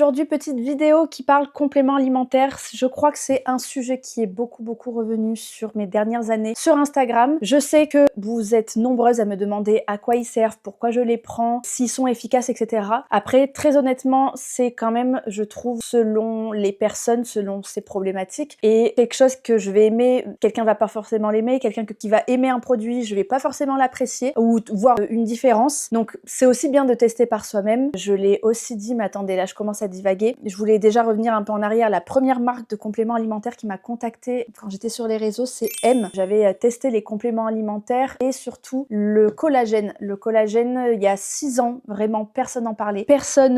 aujourd'hui, petite vidéo qui parle compléments alimentaires. Je crois que c'est un sujet qui est beaucoup revenu sur mes dernières années sur Instagram. Je sais que vous êtes nombreuses à me demander à quoi ils servent, pourquoi je les prends, s'ils sont efficaces, etc. Après, très honnêtement, c'est quand même, je trouve, selon les personnes, selon ses problématiques, et quelque chose que je vais aimer, quelqu'un va pas forcément l'aimer, quelqu'un qui va aimer un produit, je vais pas forcément l'apprécier, ou voir une différence. Donc, c'est aussi bien de tester par soi-même. Je l'ai aussi dit, mais attendez, là je commence à divaguer. Je voulais déjà revenir un peu en arrière. La première marque de compléments alimentaires qui m'a contactée quand j'étais sur les réseaux, c'est M. J'avais testé les compléments alimentaires et surtout le collagène. Le collagène, il y a 6 ans, vraiment personne n'en parlait. Personne,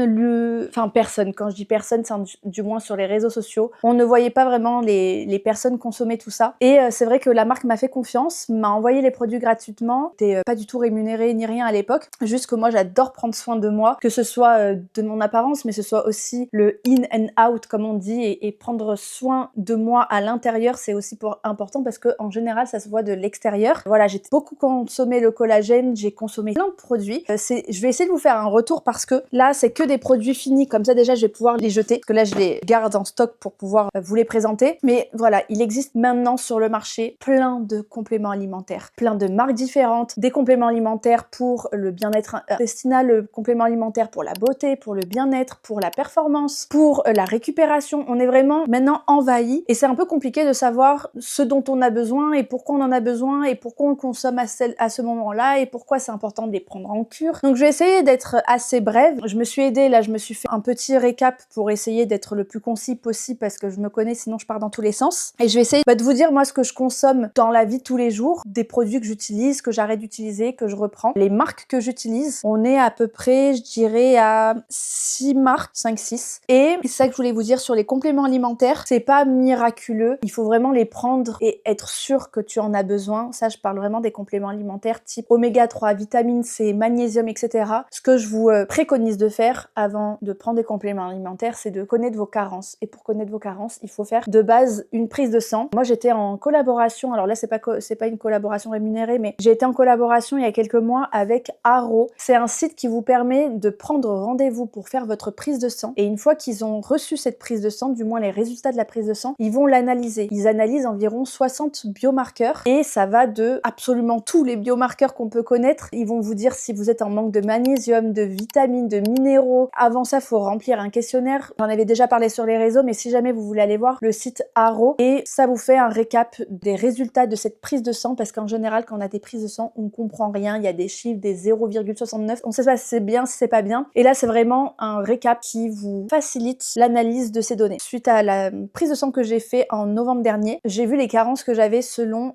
quand je dis personne, c'est du moins sur les réseaux sociaux. On ne voyait pas vraiment les personnes consommer tout ça. Et c'est vrai que la marque m'a fait confiance, m'a envoyé les produits gratuitement. J'étais pas du tout rémunérée ni rien à l'époque. Juste que moi j'adore prendre soin de moi, que ce soit de mon apparence, mais ce soit aussi le in and out comme on dit, et prendre soin de moi à l'intérieur, c'est aussi important parce que en général ça se voit de l'extérieur. Voilà, j'ai beaucoup consommé le collagène, j'ai consommé plein de produits. Je vais essayer de vous faire un retour parce que là c'est que des produits finis, comme ça déjà je vais pouvoir les jeter, parce que là je les garde en stock pour pouvoir vous les présenter. Mais voilà, il existe maintenant sur le marché plein de compléments alimentaires, plein de marques différentes, des compléments alimentaires pour le bien-être intestinal, le complément alimentaire pour la beauté, pour le bien-être, pour la performance, pour la récupération. On est vraiment maintenant envahi et c'est un peu compliqué de savoir ce dont on a besoin et pourquoi on en a besoin et pourquoi on le consomme à ce moment-là et pourquoi c'est important de les prendre en cure. Donc je vais essayer d'être assez brève. Je me suis aidée, là je me suis fait un petit récap pour essayer d'être le plus concis possible parce que je me connais, sinon je pars dans tous les sens. Et je vais essayer de vous dire moi ce que je consomme dans la vie de tous les jours, des produits que j'utilise, que j'arrête d'utiliser, que je reprends, les marques que j'utilise. On est à peu près, je dirais, à 6 marques, 5-6. Et c'est ça que je voulais vous dire sur les compléments alimentaires. C'est pas miraculeux. Il faut vraiment les prendre et être sûr que tu en as besoin. Ça, je parle vraiment des compléments alimentaires type oméga 3, vitamine C, magnésium, etc. Ce que je vous préconise de faire avant de prendre des compléments alimentaires, c'est de connaître vos carences. Et pour connaître vos carences, il faut faire de base une prise de sang. Moi, j'étais en collaboration. Alors là, c'est pas une collaboration rémunérée, mais j'ai été en collaboration il y a quelques mois avec Haro. C'est un site qui vous permet de prendre rendez-vous pour faire votre prise de sang. Et une fois qu'ils ont reçu cette prise de sang, du moins les résultats de la prise de sang, ils vont l'analyser. Ils analysent environ 60 biomarqueurs et ça va de absolument tous les biomarqueurs qu'on peut connaître. Ils vont vous dire si vous êtes en manque de magnésium, de vitamines, de minéraux. Avant ça, il faut remplir un questionnaire. J'en avais déjà parlé sur les réseaux, mais si jamais vous voulez aller voir le site Haro, et ça vous fait un récap des résultats de cette prise de sang, parce qu'en général, quand on a des prises de sang, on ne comprend rien. Il y a des chiffres, des 0,69. On sait pas si c'est bien, si c'est pas bien. Et là, c'est vraiment un récap qui vous facilite l'analyse de ces données. Suite à la prise de sang que j'ai fait en novembre dernier, j'ai vu les carences que j'avais selon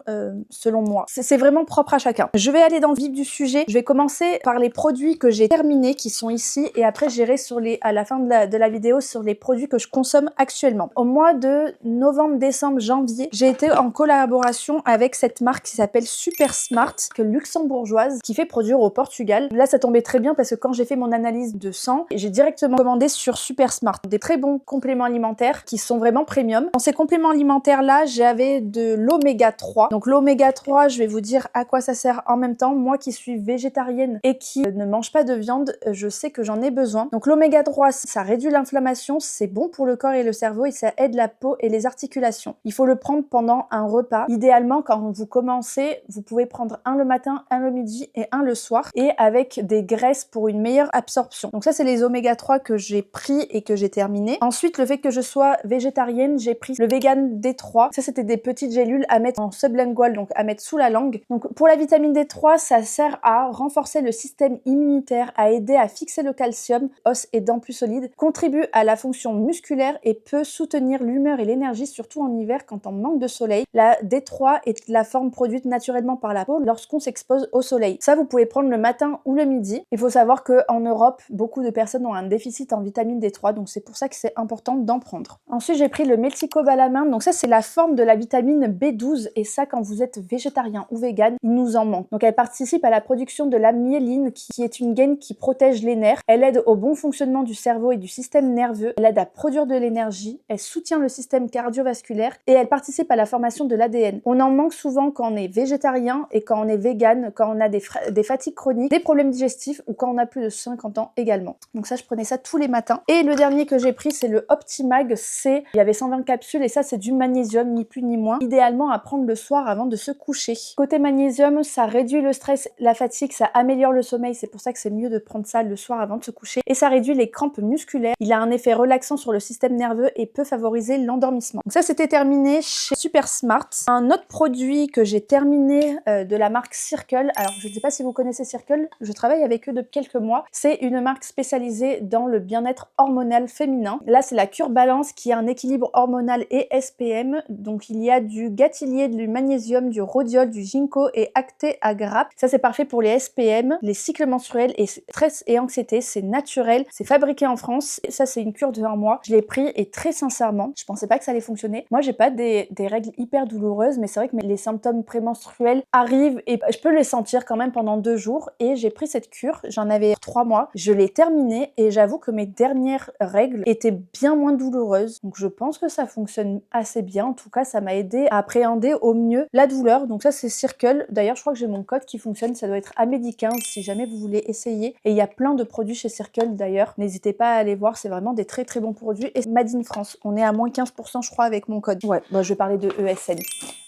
moi. C'est vraiment propre à chacun. Je vais aller dans le vif du sujet. Je vais commencer par les produits que j'ai terminés, qui sont ici, et après j'irai à la fin de la vidéo sur les produits que je consomme actuellement. Au mois de novembre, décembre, janvier, j'ai été en collaboration avec cette marque qui s'appelle Super Smart, que luxembourgeoise, qui fait produire au Portugal. Là, ça tombait très bien parce que quand j'ai fait mon analyse de sang, j'ai directement commandé sur Super Smart des très bons compléments alimentaires qui sont vraiment premium. Dans ces compléments alimentaires-là, j'avais de l'oméga 3. Donc l'oméga 3, je vais vous dire à quoi ça sert en même temps. Moi qui suis végétarienne et qui ne mange pas de viande, je sais que j'en ai besoin. Donc l'oméga 3, ça réduit l'inflammation, c'est bon pour le corps et le cerveau et ça aide la peau et les articulations. Il faut le prendre pendant un repas. Idéalement, quand vous commencez, vous pouvez prendre un le matin, un le midi et un le soir, et avec des graisses pour une meilleure absorption. Donc ça, c'est les oméga 3 que j'ai pris et que j'ai terminé. Ensuite, le fait que je sois végétarienne, j'ai pris le vegan D3. Ça, c'était des petites gélules à mettre en sublingual, donc à mettre sous la langue. Donc pour la vitamine D3, ça sert à renforcer le système immunitaire, à aider à fixer le calcium, os et dents plus solides, contribue à la fonction musculaire et peut soutenir l'humeur et l'énergie, surtout en hiver quand on manque de soleil. La D3 est la forme produite naturellement par la peau lorsqu'on s'expose au soleil. Ça, vous pouvez prendre le matin ou le midi. Il faut savoir qu'en Europe, beaucoup de personnes ont un déficit en vitamine D3, donc c'est pour ça que c'est important d'en prendre. Ensuite, j'ai pris le méthylcobalamin. Donc ça, c'est la forme de la vitamine B12, et ça, quand vous êtes végétarien ou vegan, il nous en manque. Donc elle participe à la production de la myéline, qui est une gaine qui protège les nerfs. Elle aide au bon fonctionnement du cerveau et du système nerveux. Elle aide à produire de l'énergie. Elle soutient le système cardiovasculaire et elle participe à la formation de l'ADN. On en manque souvent quand on est végétarien et quand on est vegan, quand on a des fatigues chroniques, des problèmes digestifs ou quand on a plus de 50 ans également. Donc ça, je prenais ça tous les matins. Et le dernier que j'ai pris, c'est le Optimag. Il y avait 120 capsules et ça, c'est du magnésium, ni plus ni moins. Idéalement à prendre le soir avant de se coucher. Côté magnésium, ça réduit le stress, la fatigue, ça améliore le sommeil. C'est pour ça que c'est mieux de prendre ça le soir avant de se coucher. Et ça réduit les crampes musculaires. Il a un effet relaxant sur le système nerveux et peut favoriser l'endormissement. Donc ça, c'était terminé chez Super Smart. Un autre produit que j'ai terminé de la marque Circle. Alors, je ne sais pas si vous connaissez Circle. Je travaille avec eux depuis quelques mois. C'est une marque spécialisée dans le bien-être hormonal féminin. Là, c'est la Cure Balance qui a un équilibre hormonal et SPM. Donc, il y a du gatilier, du magnésium, du rhodiol, du ginkgo et acté à grappe. Ça, c'est parfait pour les SPM, les cycles menstruels et stress et anxiété. C'est naturel. C'est fabriqué en France. Ça, c'est une cure de 1 mois. Je l'ai pris et très sincèrement, je pensais pas que ça allait fonctionner. Moi, j'ai pas des règles hyper douloureuses, mais c'est vrai que les symptômes prémenstruels arrivent et je peux les sentir quand même pendant 2 jours. Et j'ai pris cette cure. J'en avais 3 mois. Je l'ai terminée et j'avoue que mes dernières règles étaient bien moins douloureuses. Donc, je pense que ça fonctionne assez bien. En tout cas, ça m'a aidé à appréhender au mieux la douleur. Donc ça, c'est Circle. D'ailleurs, je crois que j'ai mon code qui fonctionne. Ça doit être AMEDI15 si jamais vous voulez essayer. Et il y a plein de produits chez Circle d'ailleurs. N'hésitez pas à aller voir. C'est vraiment des très très bons produits. Et Made in France. On est à moins 15% je crois avec mon code. Ouais, bah, je vais parler de ESN.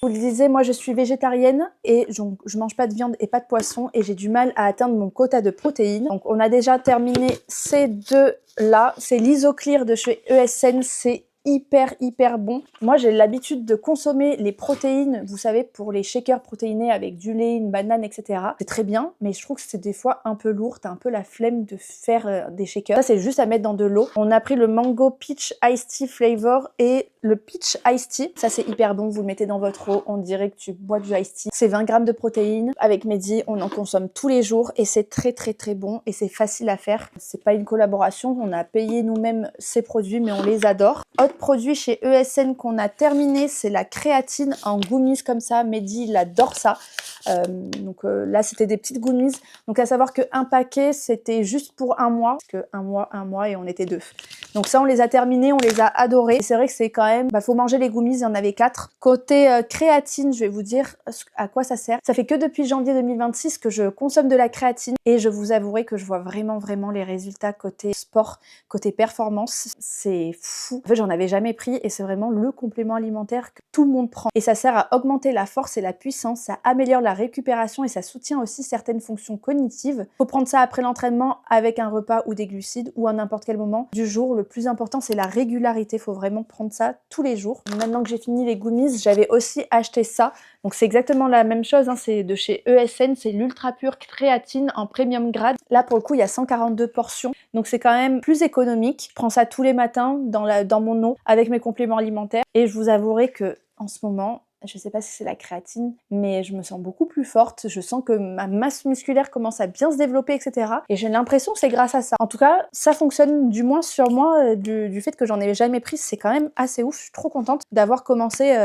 Vous le disiez, moi je suis végétarienne et je mange pas de viande et pas de poisson et j'ai du mal à atteindre mon quota de protéines. Donc on a déjà terminé ces deux là. C'est l'Isoclear de chez ESN. C'est hyper bon. Moi j'ai l'habitude de consommer les protéines, vous savez, pour les shakers protéinés avec du lait, une banane, etc. C'est très bien, mais je trouve que c'est des fois un peu lourd, t'as un peu la flemme de faire des shakers. Ça c'est juste à mettre dans de l'eau. On a pris le Mango Peach Iced Tea Flavor et le Peach Iced Tea. Ça c'est hyper bon, vous le mettez dans votre eau, on dirait que tu bois du iced tea. C'est 20 grammes de protéines. Avec Mehdi, on en consomme tous les jours et c'est très bon et c'est facile à faire. C'est pas une collaboration, on a payé nous-mêmes ces produits mais on les adore. Autre produit chez ESN qu'on a terminé, c'est la créatine en gummies comme ça. Mehdi, il adore ça. Là, c'était des petites gummies. Donc, à savoir qu'un paquet, c'était juste pour 1 mois. Parce que 1 mois et on était 2. Donc ça, on les a terminés, on les a adorés. Et c'est vrai que c'est quand même... faut manger les gummies, il y en avait 4. Côté créatine, je vais vous dire à quoi ça sert. Ça fait que depuis janvier 2026 que je consomme de la créatine. Et je vous avouerai que je vois vraiment les résultats côté sport, côté performance. C'est fou. En fait, j'en avais jamais pris et c'est vraiment le complément alimentaire que tout le monde prend. Et ça sert à augmenter la force et la puissance, ça améliore la récupération et ça soutient aussi certaines fonctions cognitives. Faut prendre ça après l'entraînement avec un repas ou des glucides ou à n'importe quel moment du jour. Le plus important, c'est la régularité. Faut vraiment prendre ça tous les jours. Maintenant que j'ai fini les gummies, j'avais aussi acheté ça. Donc c'est exactement la même chose, hein. C'est de chez ESN, c'est l'ultra pure créatine en premium grade. Là pour le coup, il y a 142 portions. Donc c'est quand même plus économique. Je prends ça tous les matins dans mon eau avec mes compléments alimentaires. Et je vous avouerai que en ce moment, je sais pas si c'est la créatine, mais je me sens beaucoup plus forte. Je sens que ma masse musculaire commence à bien se développer, etc. Et j'ai l'impression que c'est grâce à ça. En tout cas, ça fonctionne du moins sur moi, du fait que j'en ai jamais pris. C'est quand même assez ouf. Je suis trop contente d'avoir commencé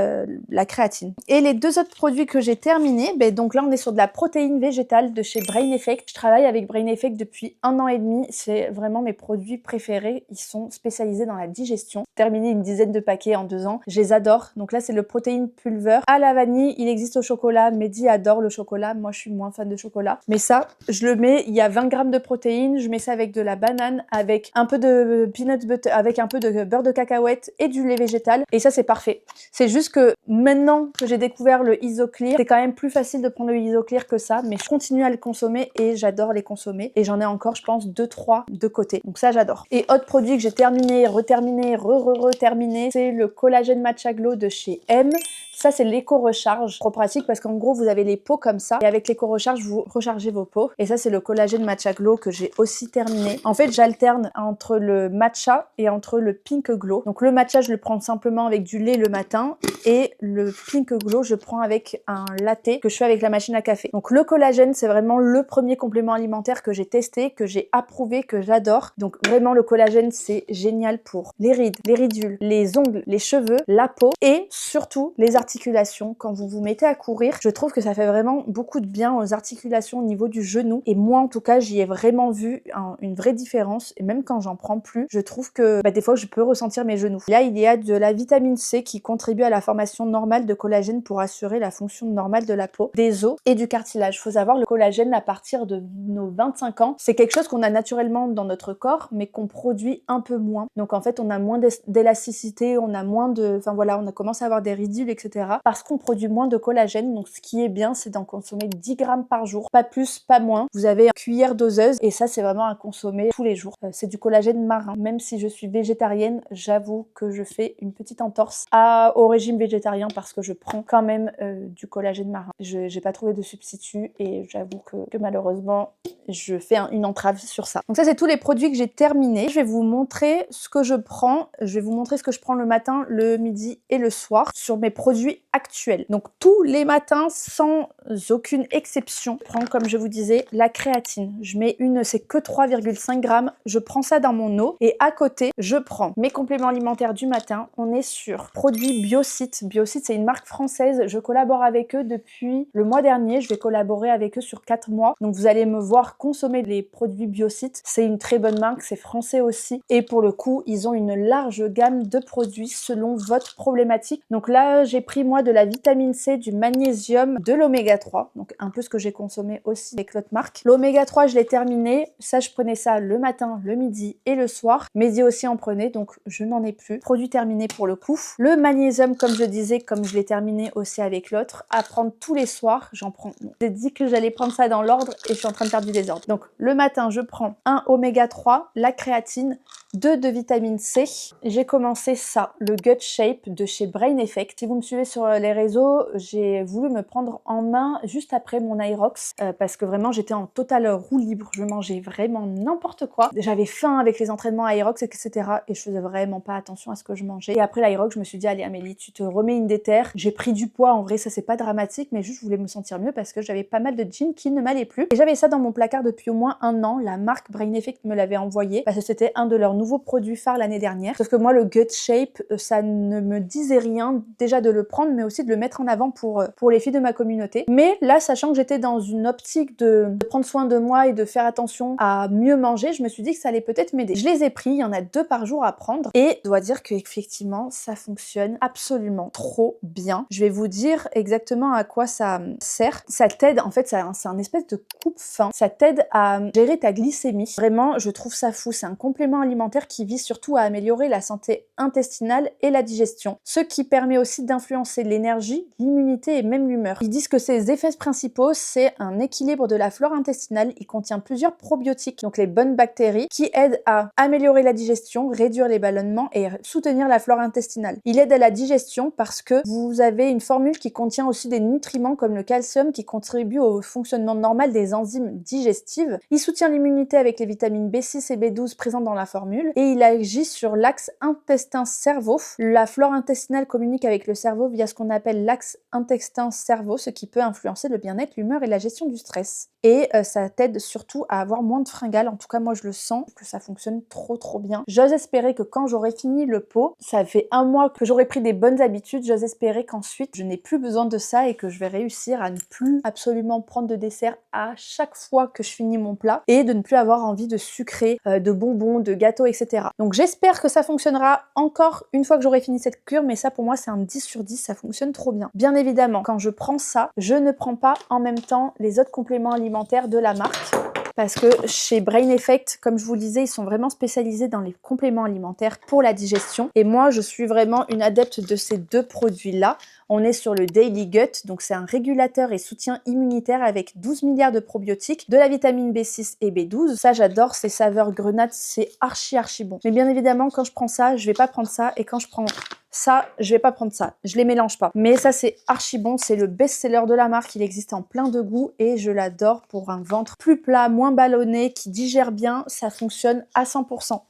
la créatine. Et les 2 autres produits que j'ai terminés, donc là, on est sur de la protéine végétale de chez Brain Effect. Je travaille avec Brain Effect depuis 1 an et demi. C'est vraiment mes produits préférés. Ils sont spécialisés dans la digestion. J'ai terminé une dizaine de paquets en 2 ans. Je les adore. Donc là, c'est le protéine pulver à la vanille. Il existe au chocolat. Mehdi adore le chocolat. Moi, je suis moins fan de chocolat. Mais ça, je le mets. Il y a 20 grammes de protéines. Je mets ça avec de la banane, avec un peu de peanut butter, avec un peu de beurre de cacahuète et du lait végétal. Et ça, c'est parfait. C'est juste que maintenant que j'ai découvert le Isoclear, c'est quand même plus facile de prendre le Isoclear que ça. Mais je continue à le consommer et j'adore les consommer. Et j'en ai encore, je pense, 2-3 de côté. Donc ça, j'adore. Et autre produit que j'ai terminé, reterminé, reterminé, c'est le collagène matcha glow de chez M. Ça, c'est l'éco-recharge. Trop pratique parce qu'en gros, vous avez les pots comme ça. Et avec l'éco-recharge, vous rechargez vos pots. Et ça, c'est le collagène matcha glow que j'ai aussi terminé. En fait, j'alterne entre le matcha et entre le pink glow. Donc le matcha, je le prends simplement avec du lait le matin. Et le pink glow, je prends avec un latte que je fais avec la machine à café. Donc le collagène, c'est vraiment le premier complément alimentaire que j'ai testé, que j'ai approuvé, que j'adore. Donc vraiment, le collagène, c'est génial pour les rides, les ridules, les ongles, les cheveux, la peau et surtout les articulations. articulations. Quand vous vous mettez à courir, je trouve que ça fait vraiment beaucoup de bien aux articulations au niveau du genou. Et moi, en tout cas, j'y ai vraiment vu une vraie différence. Et même quand j'en prends plus, je trouve que des fois, je peux ressentir mes genoux. Là, il y a de la vitamine C qui contribue à la formation normale de collagène pour assurer la fonction normale de la peau, des os et du cartilage. Il faut savoir, le collagène, à partir de nos 25 ans, c'est quelque chose qu'on a naturellement dans notre corps, mais qu'on produit un peu moins. Donc en fait, on a moins d'élasticité, on a moins de... Enfin voilà, on a commencé à avoir des ridules, etc. parce qu'on produit moins de collagène. Donc ce qui est bien, c'est d'en consommer 10 grammes par jour. Pas plus, pas moins. Vous avez une cuillère doseuse et ça, c'est vraiment à consommer tous les jours. C'est du collagène marin. Même si je suis végétarienne, j'avoue que je fais une petite entorse au régime végétarien parce que je prends quand même du collagène marin. J'ai pas trouvé de substitut et j'avoue que malheureusement, je fais une entrave sur ça. Donc ça, c'est tous les produits que j'ai terminés. Je vais vous montrer ce que je prends. Je vais vous montrer ce que je prends le matin, le midi et le soir sur mes produits actuels. Donc tous les matins, sans aucune exception, je prends, comme je vous disais, la créatine. Je mets c'est que 3,5 grammes. Je prends ça dans mon eau et à côté, je prends mes compléments alimentaires du matin. On est sur produits Biocyte. Biocyte, c'est une marque française. Je collabore avec eux depuis le mois dernier. Je vais collaborer avec eux sur 4 mois. Donc vous allez me voir consommer les produits Biocyte. C'est une très bonne marque, c'est français aussi. Et pour le coup, ils ont une large gamme de produits selon votre problématique. Donc là, j'ai pris moi de la vitamine C, du magnésium, de l'oméga 3. Donc un peu ce que j'ai consommé aussi avec l'autre marque. L'oméga 3, je l'ai terminé. Ça, je prenais ça le matin, le midi et le soir. Mehdi aussi en prenait, donc je n'en ai plus. Produit terminé pour le coup. Le magnésium, comme je disais, comme je l'ai terminé aussi avec l'autre, à prendre tous les soirs. J'en prends. J'ai dit que j'allais prendre ça dans l'ordre et je suis en train de faire du désordre. Donc le matin, je prends un oméga 3, la créatine, 2 de vitamine C. J'ai commencé ça, le Gut Shape de chez Brain Effect. Si vous me suivez sur les réseaux, j'ai voulu me prendre en main juste après mon Aerox parce que vraiment j'étais en totale roue libre. Je mangeais vraiment n'importe quoi. J'avais faim avec les entraînements Aerox, etc. et je faisais vraiment pas attention à ce que je mangeais. Et après l'Aerox, je me suis dit, allez Amélie, tu te remets une déterre. J'ai pris du poids, en vrai ça c'est pas dramatique, mais juste je voulais me sentir mieux parce que j'avais pas mal de jeans qui ne m'allaient plus. Et j'avais ça dans mon placard depuis au moins un an. La marque Brain Effect me l'avait envoyé parce que c'était un de leurs nouveaux produits phares l'année dernière. Sauf que moi, le Gut Shape, ça ne me disait rien déjà de le prendre, mais aussi de le mettre en avant pour les filles de ma communauté. Mais là, sachant que j'étais dans une optique de prendre soin de moi et de faire attention à mieux manger, je me suis dit que ça allait peut-être m'aider. Je les ai pris, il y en a 2 par jour à prendre et je dois dire qu'effectivement, ça fonctionne absolument trop bien. Je vais vous dire exactement à quoi ça sert. Ça t'aide, en fait, c'est un espèce de coupe-faim. Ça t'aide à gérer ta glycémie. Vraiment, je trouve ça fou. C'est un complément alimentaire qui vise surtout à améliorer la santé intestinale et la digestion, ce qui permet aussi d'influencer l'énergie, l'immunité et même l'humeur. Ils disent que ses effets principaux, c'est un équilibre de la flore intestinale. Il contient plusieurs probiotiques, donc les bonnes bactéries, qui aident à améliorer la digestion, réduire les ballonnements et soutenir la flore intestinale. Il aide à la digestion parce que vous avez une formule qui contient aussi des nutriments comme le calcium qui contribue au fonctionnement normal des enzymes digestives. Il soutient l'immunité avec les vitamines B6 et B12 présentes dans la formule et il agit sur l'axe intestin-cerveau. La flore intestinale communique avec le cerveau via ce qu'on appelle l'axe intestin-cerveau, ce qui peut influencer le bien-être, l'humeur et la gestion du stress. Et ça t'aide surtout à avoir moins de fringales. En tout cas, moi, je le sens que ça fonctionne trop bien. J'ose espérer que quand j'aurai fini le pot, ça fait un mois que j'aurai pris des bonnes habitudes, j'ose espérer qu'ensuite, je n'ai plus besoin de ça et que je vais réussir à ne plus absolument prendre de dessert à chaque fois que je finis mon plat et de ne plus avoir envie de sucré, de bonbons, de gâteaux, etc. Donc j'espère que ça fonctionnera encore une fois que j'aurai fini cette cure, mais ça pour moi c'est un 10 sur 10, ça fonctionne trop bien. Bien évidemment, quand je prends ça, je ne prends pas en même temps les autres compléments alimentaires de la marque. Parce que chez Brain Effect, comme je vous le disais, ils sont vraiment spécialisés dans les compléments alimentaires pour la digestion. Et moi, je suis vraiment une adepte de ces 2 produits-là. On est sur le Daily Gut, donc c'est un régulateur et soutien immunitaire avec 12 milliards de probiotiques, de la vitamine B6 et B12. Ça, j'adore, ces saveurs grenades, c'est archi bon. Mais bien évidemment, quand je prends ça, je vais pas prendre ça. Et quand je prends ça, je vais pas prendre ça. Je les mélange pas. Mais ça, c'est archi bon. C'est le best-seller de la marque. Il existe en plein de goûts et je l'adore pour un ventre plus plat, moins ballonné, qui digère bien. Ça fonctionne à 100%.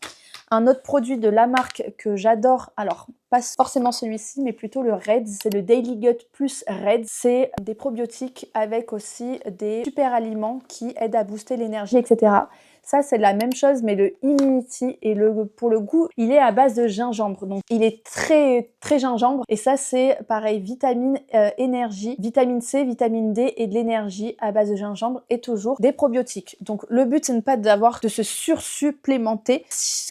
Un autre produit de la marque que j'adore, alors pas forcément celui-ci, mais plutôt le Red, c'est le Daily Gut Plus Red. C'est des probiotiques avec aussi des super aliments qui aident à booster l'énergie, etc. Ça, c'est la même chose, mais le Immunity, et pour le goût, il est à base de gingembre. Donc, il est très, très gingembre. Et ça, c'est pareil, vitamine, énergie, vitamine C, vitamine D et de l'énergie à base de gingembre et toujours des probiotiques. Donc, le but, c'est de se sursupplémenter.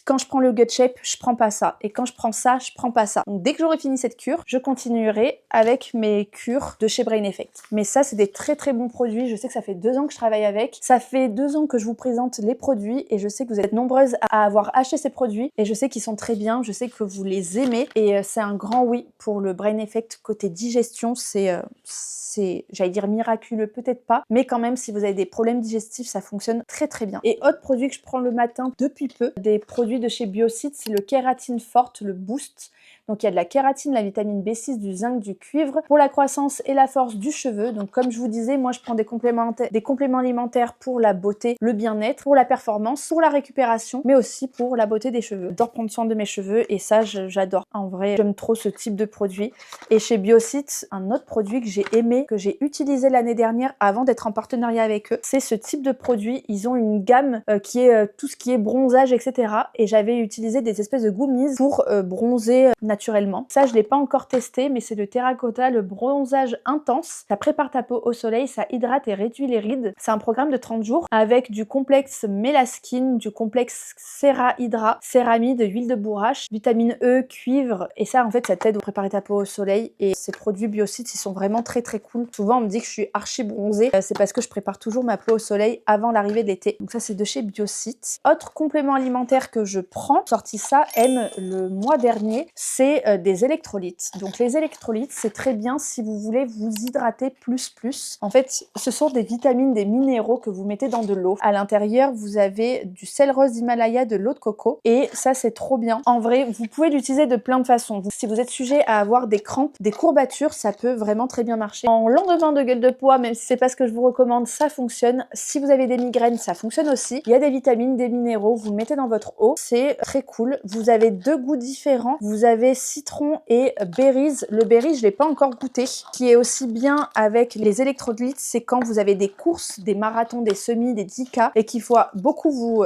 Quand je prends le Gut Shape, je prends pas ça. Et quand je prends ça, je prends pas ça. Donc, dès que j'aurai fini cette cure, je continuerai avec mes cures de chez Brain Effect. Mais ça, c'est des très, très bons produits. Je sais que ça fait 2 ans que je travaille avec. Ça fait 2 ans que je vous présente les produits et je sais que vous êtes nombreuses à avoir acheté ces produits et je sais qu'ils sont très bien. Je sais que vous les aimez et c'est un grand oui pour le Brain Effect côté digestion. C'est, j'allais dire miraculeux, peut-être pas, mais quand même, si vous avez des problèmes digestifs, ça fonctionne très très bien. Et autre produit que je prends le matin depuis peu, des produits de chez Biocyte, c'est le Kératine Forte, le Boost. Donc il y a de la kératine, la vitamine B6, du zinc, du cuivre pour la croissance et la force du cheveu. Donc comme je vous disais, moi je prends des compléments alimentaires pour la beauté, le bien-être, pour la performance, pour la récupération, mais aussi pour la beauté des cheveux. J'adore prendre soin de mes cheveux et ça j'adore. En vrai, j'aime trop ce type de produit. Et chez Biocyte, un autre produit que j'ai aimé, que j'ai utilisé l'année dernière avant d'être en partenariat avec eux, c'est ce type de produit. Ils ont une gamme qui est tout ce qui est bronzage, etc. Et j'avais utilisé des espèces de gummies pour bronzer naturellement. Ça, je l'ai pas encore testé, mais c'est le Terracotta, le bronzage intense. Ça prépare ta peau au soleil, ça hydrate et réduit les rides. C'est un programme de 30 jours avec du complexe Melaskin, du complexe Cera Hydra, céramide, huile de bourrache, vitamine E, cuivre. Et ça, en fait, ça t'aide à préparer ta peau au soleil. Et ces produits Biocyte, ils sont vraiment très très cool. Souvent, on me dit que je suis archi bronzée. C'est parce que je prépare toujours ma peau au soleil avant l'arrivée de l'été. Donc ça, c'est de chez Biocyte. Autre complément alimentaire que je prends, sorti ça, le mois dernier, c'est des électrolytes. Donc les électrolytes, c'est très bien si vous voulez vous hydrater plus. En fait, ce sont des vitamines, des minéraux que vous mettez dans de l'eau. À l'intérieur, vous avez du sel rose d'Himalaya, de l'eau de coco et ça, c'est trop bien. En vrai, vous pouvez l'utiliser de plein de façons. Si vous êtes sujet à avoir des crampes, des courbatures, ça peut vraiment très bien marcher. En lendemain de gueule de bois, même si c'est pas ce que je vous recommande, ça fonctionne. Si vous avez des migraines, ça fonctionne aussi. Il y a des vitamines, des minéraux, vous mettez dans votre eau. C'est très cool. Vous avez 2 goûts différents. Vous avez citron et berries. Le berry, je l'ai pas encore goûté. Ce qui est aussi bien avec les électrolytes, c'est quand vous avez des courses, des marathons, des semis, des 10K et qu'il faut beaucoup vous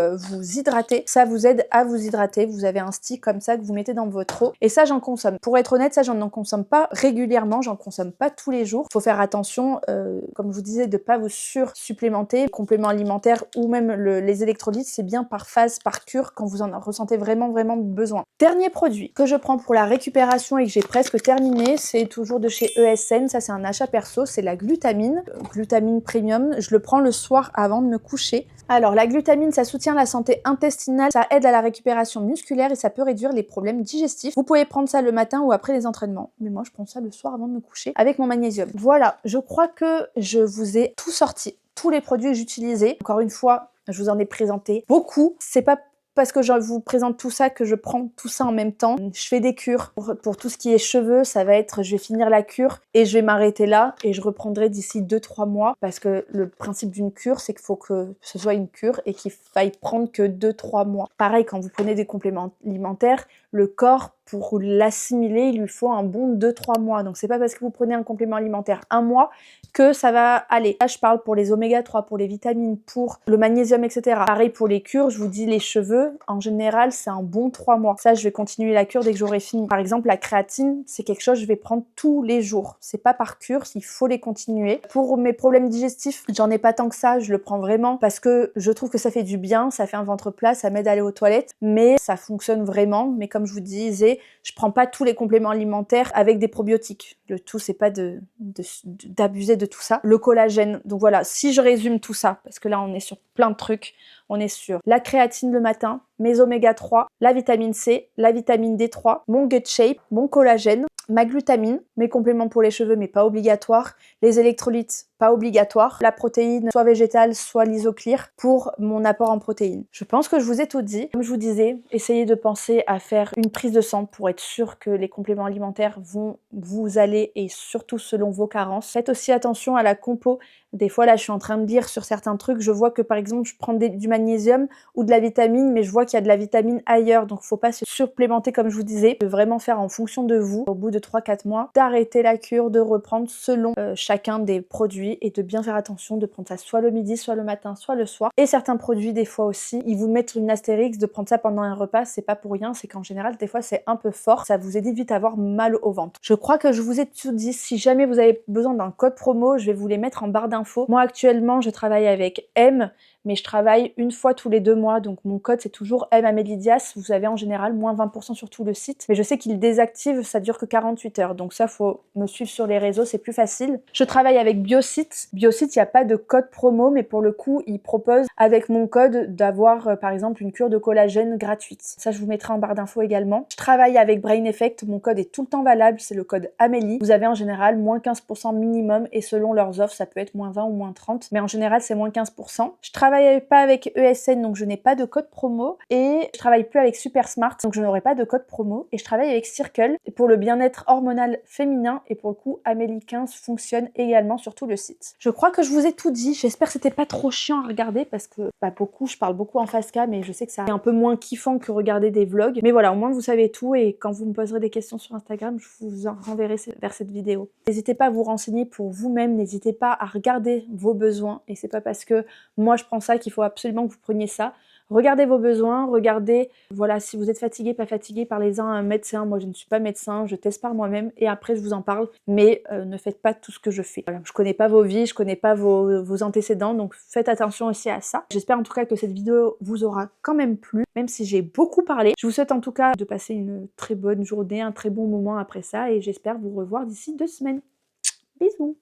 hydrater. Ça vous aide à vous hydrater. Vous avez un stick comme ça que vous mettez dans votre eau. Et ça, j'en consomme. Pour être honnête, ça, j'en en consomme pas régulièrement. J'en consomme pas tous les jours. Faut faire attention, comme je vous disais, de pas vous sursupplémenter. Compléments alimentaires ou même les électrolytes, c'est bien par phase, par cure, quand vous en ressentez vraiment besoin. Dernier produit que je prends pour la récupération et que j'ai presque terminé, c'est toujours de chez ESN. Ça, c'est un achat perso, c'est la glutamine. Glutamine premium. Je le prends le soir avant de me coucher. Alors, la glutamine, ça soutient la santé intestinale, ça aide à la récupération musculaire et ça peut réduire les problèmes digestifs. Vous pouvez prendre ça le matin ou après les entraînements. Mais moi, je prends ça le soir avant de me coucher avec mon magnésium. Voilà, je crois que je vous ai tout sorti. Tous les produits que j'utilisais. Encore une fois, je vous en ai présenté beaucoup. C'est pas parce que je vous présente tout ça que je prends tout ça en même temps. Je fais des cures. Pour tout ce qui est cheveux, ça va être, je vais finir la cure et je vais m'arrêter là et je reprendrai d'ici 2-3 mois parce que le principe d'une cure, c'est qu'il faut que ce soit une cure et qu'il faille prendre que 2-3 mois. Pareil, quand vous prenez des compléments alimentaires, le corps, pour l'assimiler, il lui faut un bon 2-3 mois. Donc c'est pas parce que vous prenez un complément alimentaire 1 mois que ça va aller. Là, je parle pour les oméga 3, pour les vitamines, pour le magnésium, etc. Pareil pour les cures, je vous dis les cheveux, en général, c'est un bon 3 mois. Ça, je vais continuer la cure dès que j'aurai fini. Par exemple, la créatine, c'est quelque chose que je vais prendre tous les jours. C'est pas par cure, il faut les continuer. Pour mes problèmes digestifs, j'en ai pas tant que ça, je le prends vraiment parce que je trouve que ça fait du bien, ça fait un ventre plat, ça m'aide à aller aux toilettes, mais ça fonctionne vraiment. Mais comme je vous disais, je prends pas tous les compléments alimentaires avec des probiotiques. Le tout, c'est pas d'abuser de tout ça. Le collagène. Donc voilà, si je résume tout ça, parce que là, on est sur plein de trucs. On est sur la créatine le matin, mes oméga 3, la vitamine C, la vitamine D3, mon gut shape, mon collagène, ma glutamine, mes compléments pour les cheveux mais pas obligatoires, les électrolytes pas obligatoires, la protéine soit végétale soit l'isoclear pour mon apport en protéines. Je pense que je vous ai tout dit. Comme je vous disais, essayez de penser à faire une prise de sang pour être sûr que les compléments alimentaires vont vous aller et surtout selon vos carences. Faites aussi attention à la compo Des fois, là, je suis en train de lire sur certains trucs, je vois que par exemple, je prends du magnésium ou de la vitamine, mais je vois qu'il y a de la vitamine ailleurs, donc faut pas se supplémenter comme je vous disais, de vraiment faire en fonction de vous, au bout de 3-4 mois, d'arrêter la cure, de reprendre selon chacun des produits et de bien faire attention de prendre ça soit le midi, soit le matin, soit le soir. Et certains produits, des fois aussi, ils vous mettent une astérix de prendre ça pendant un repas, c'est pas pour rien, c'est qu'en général, des fois, c'est un peu fort, ça vous évite vite à avoir mal au ventre. Je crois que je vous ai tout dit, si jamais vous avez besoin d'un code promo, je vais vous les mettre en barre d'infos. Moi, actuellement, je travaille avec M, mais je travaille une fois tous les 2 mois, donc mon code c'est toujours M Amélie Dias. Vous avez en général moins 20% sur tout le site, mais je sais qu'il désactive, ça dure que 48 heures, donc ça faut me suivre sur les réseaux, c'est plus facile. Je travaille avec Biosite. Biosite, il n'y a pas de code promo, mais pour le coup, ils proposent avec mon code d'avoir par exemple une cure de collagène gratuite. Ça, je vous mettrai en barre d'infos également. Je travaille avec Brain Effect, mon code est tout le temps valable, c'est le code Amélie. Vous avez en général moins 15% minimum et selon leurs offres, ça peut être moins 20 ou moins 30, mais en général, c'est moins 15%. Je travaille pas avec ESN, donc je n'ai pas de code promo, et je travaille plus avec Super Smart, donc je n'aurai pas de code promo, et je travaille avec Circle pour le bien-être hormonal féminin, et pour le coup Amélie 15 fonctionne également sur tout le site. Je crois que je vous ai tout dit, j'espère que c'était pas trop chiant à regarder parce que je parle beaucoup en face cam et je sais que ça est un peu moins kiffant que regarder des vlogs, mais voilà, au moins vous savez tout, et quand vous me poserez des questions sur Instagram, je vous en renverrai vers cette vidéo. N'hésitez pas à vous renseigner pour vous-même, n'hésitez pas à regarder vos besoins, et c'est pas parce que moi je prends ça qu'il faut absolument que vous preniez ça. Regardez vos besoins, regardez, voilà, si vous êtes fatigué, pas fatigué, parlez-en à un médecin. Moi, je ne suis pas médecin, je teste par moi-même et après, je vous en parle. Mais ne faites pas tout ce que je fais. Voilà, je connais pas vos vies, je connais pas vos antécédents, donc faites attention aussi à ça. J'espère en tout cas que cette vidéo vous aura quand même plu, même si j'ai beaucoup parlé. Je vous souhaite en tout cas de passer une très bonne journée, un très bon moment après ça, et j'espère vous revoir d'ici 2 semaines. Bisous!